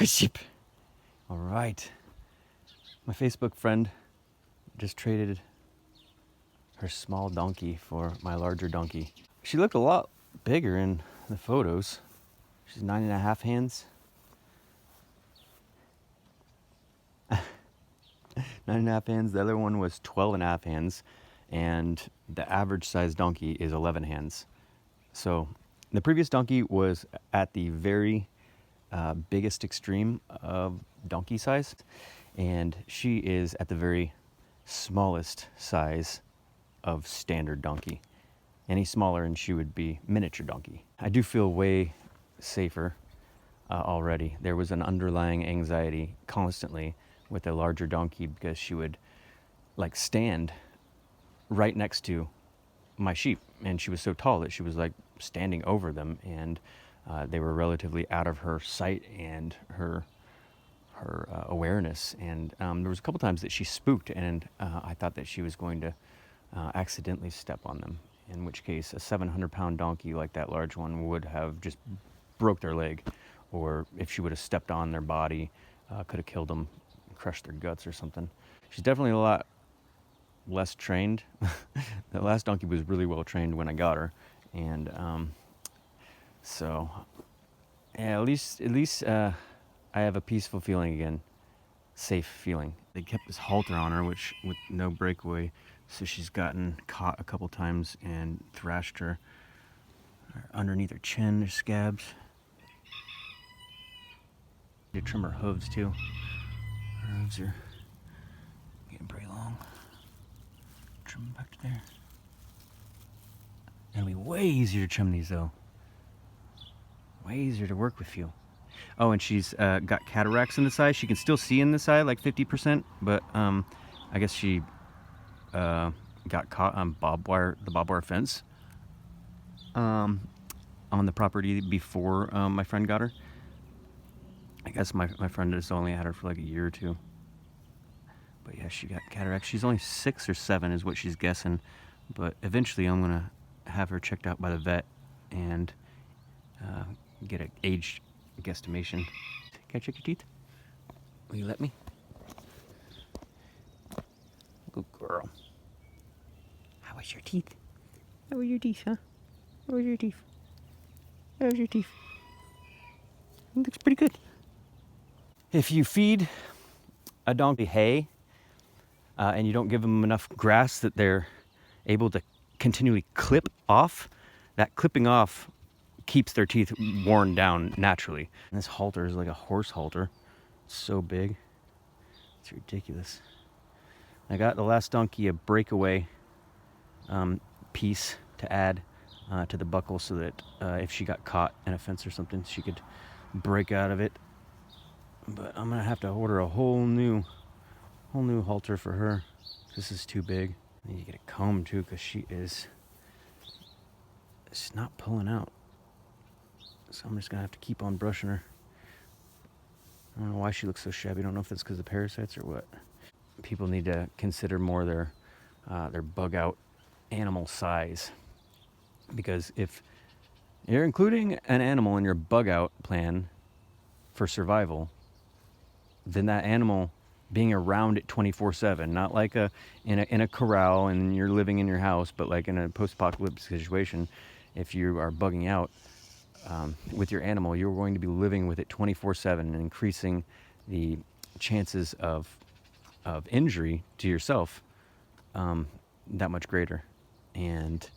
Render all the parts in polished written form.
Sheep. All right. My Facebook friend just traded her small donkey for my larger donkey. She looked a lot bigger in the photos. She's 9.5 hands. 9.5 hands. The other one was 12.5 hands. And the average size donkey is 11 hands. So the previous donkey was at the very biggest extreme of donkey size. And she is at the very smallest size of standard donkey. Any smaller and she would be miniature donkey. I do feel way safer already. There was an underlying anxiety constantly with a larger donkey because she would like stand right next to my sheep, and she was so tall that she was like standing over them, and they were relatively out of her sight and her awareness. And there was a couple times that she spooked, and I thought that she was going to accidentally step on them, in which case a 700-pound donkey like that large one would have just broke their leg, or if she would have stepped on their body, could have killed them, crushed their guts or something. She's definitely a lot less trained. The last donkey was really well trained when I got her, and so yeah, at least I have a peaceful feeling again, safe feeling. They kept this halter on her, which with no breakaway, so she's gotten caught a couple times and thrashed her underneath her chin. There's scabs. They trim her hooves too. Her hooves are getting pretty long. Trim them back to there. It'll be way easier to trim these though. Way easier to work with you. Oh, and she's got cataracts in the side. She can still see in the side, like 50%, but I guess she got caught on the barbed wire fence on the property before my friend got her. I guess my friend has only had her for like a year or two. But yeah, she got cataracts. She's only 6 or 7 is what she's guessing. But eventually I'm going to have her checked out by the vet and get an age guesstimation. Can I check your teeth? Will you let me? Good girl. How was your teeth? How was your teeth, huh? How was your teeth? How was your teeth? It looks pretty good. If you feed a donkey hay and you don't give them enough grass that they're able to continually clip off, that clipping off keeps their teeth worn down naturally. And this halter is like a horse halter. It's so big. It's ridiculous. I got the last donkey a breakaway piece to add to the buckle so that if she got caught in a fence or something, she could break out of it. But I'm gonna have to order a whole new halter for her. This is too big. I need to get a comb too, because she's not pulling out. So I'm just gonna have to keep on brushing her. I don't know why she looks so shabby. I don't know if that's because of parasites or what. People need to consider more their bug out animal size, because if you're including an animal in your bug out plan for survival, then that animal being around it 24/7, not like in a corral and you're living in your house, but like in a post-apocalyptic situation, if you are bugging out with your animal, you're going to be living with it 24/7 and increasing the chances of injury to yourself that much greater. And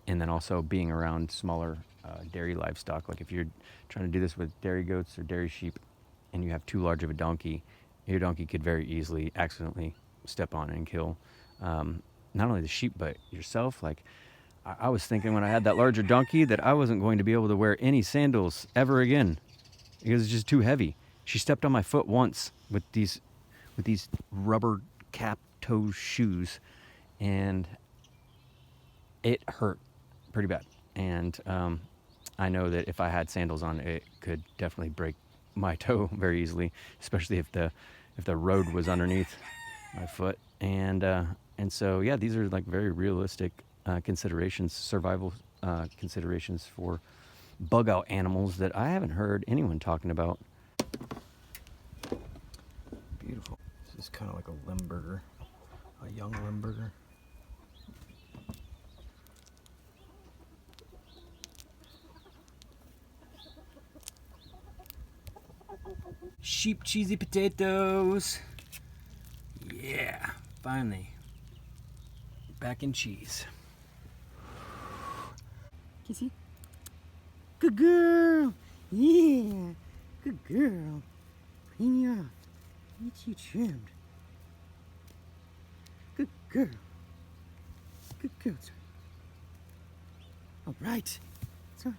then also being around smaller dairy livestock. Like if you're trying to do this with dairy goats or dairy sheep and you have too large of a donkey, your donkey could very easily accidentally step on and kill not only the sheep but yourself. Like I was thinking when I had that larger donkey that I wasn't going to be able to wear any sandals ever again because it's just too heavy. She stepped on my foot once with these rubber cap toe shoes, and it hurt pretty bad. And I know that if I had sandals on, it could definitely break my toe very easily, especially if the road was underneath my foot. And so yeah, these are like very realistic considerations, survival considerations for bug out animals that I haven't heard anyone talking about. Beautiful. This is kind of like a Limburger, a young Limburger. Sheep cheesy potatoes. Yeah, finally. Back in cheese. Kissy. Good girl. Yeah. Good girl. Clean you off. Get you trimmed. Good girl. Good girl. All right. Sorry.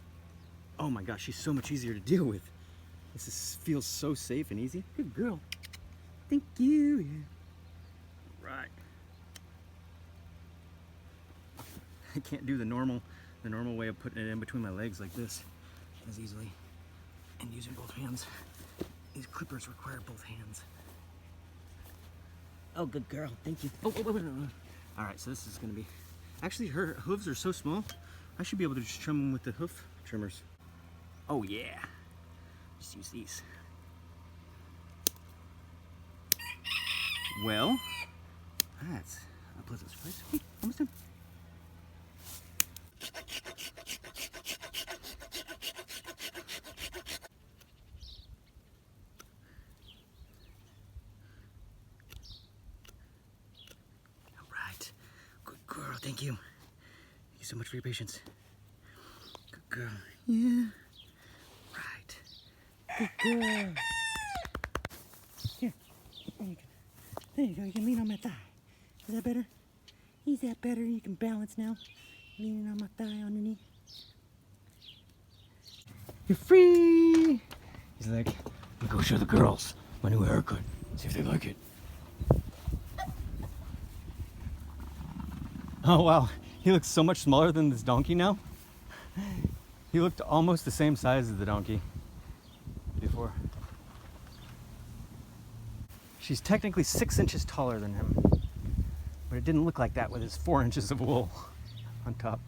Oh my gosh, she's so much easier to deal with. Feels so safe and easy. Good girl. Thank you. Yeah. Right. I can't do the normal way of putting it in between my legs like this as easily and using both hands. These clippers require both hands. Oh, good girl. Thank you. Oh. All right, so this is gonna be. Actually, her hooves are so small. I should be able to just trim them with the hoof trimmers. Oh yeah. Just use these. Well, that's a pleasant surprise. Hey, almost done. All right. Good girl. Thank you. Thank you so much for your patience. Good girl. Yeah. Right. Good girl. Here. There you go. You can lean on my thigh. Is that better? Is that better? You can balance now. Leaning on my thigh underneath. You're free. He's like, I'm gonna go show the girls my new haircut. See if they like it. Oh wow, he looks so much smaller than this donkey now. He looked almost the same size as the donkey before. She's technically 6 inches taller than him, but it didn't look like that with his 4 inches of wool on top.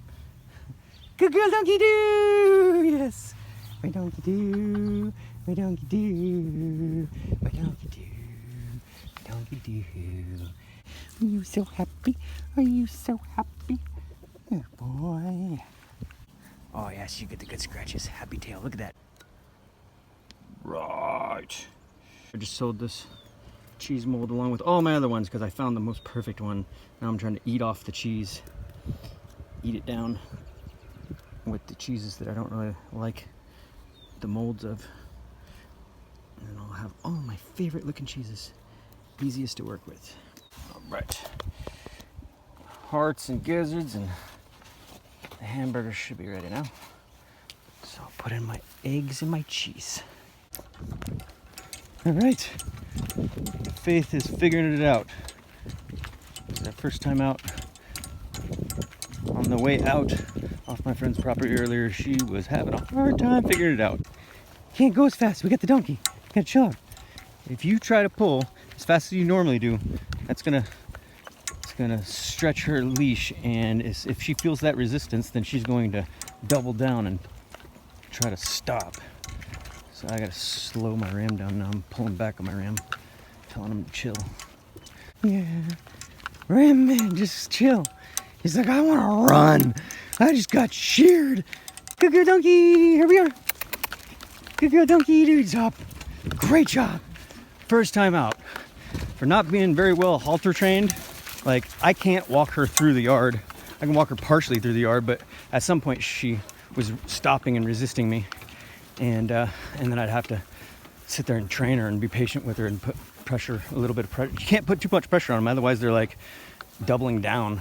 Good girl, donkey do! Yes, my donkey do, my donkey do, my donkey do, my donkey do. Are you so happy? Are you so happy? Good boy. Oh yes, you get the good scratches. Happy tail, look at that. Right. I just sold this cheese mold along with all my other ones because I found the most perfect one. Now I'm trying to eat off the cheese. Eat it down with the cheeses that I don't really like the molds of. And then I'll have all my favorite looking cheeses. Easiest to work with. All right. Hearts and gizzards and the hamburgers should be ready now. So I'll put in my eggs and my cheese. All right. Faith is figuring it out. It's our first time out. On the way out off my friend's property earlier, she was having a hard time figuring it out. Can't go as fast. We got the donkey. Got to chill out. If you try to pull as fast as you normally do, it's gonna stretch her leash, and if she feels that resistance, then she's going to double down and try to stop. So I gotta slow my ram down now. I'm pulling back on my ram, telling him to chill. Yeah, ram man, just chill. He's like, I wanna run. I just got sheared. Good girl, donkey. Here we are. Good girl, donkey. Dude, job. Great job. First time out. For not being very well halter trained, like I can't walk her through the yard. I can walk her partially through the yard, but at some point she was stopping and resisting me, and then I'd have to sit there and train her and be patient with her and put pressure, a little bit of pressure. You can't put too much pressure on them, otherwise they're like doubling down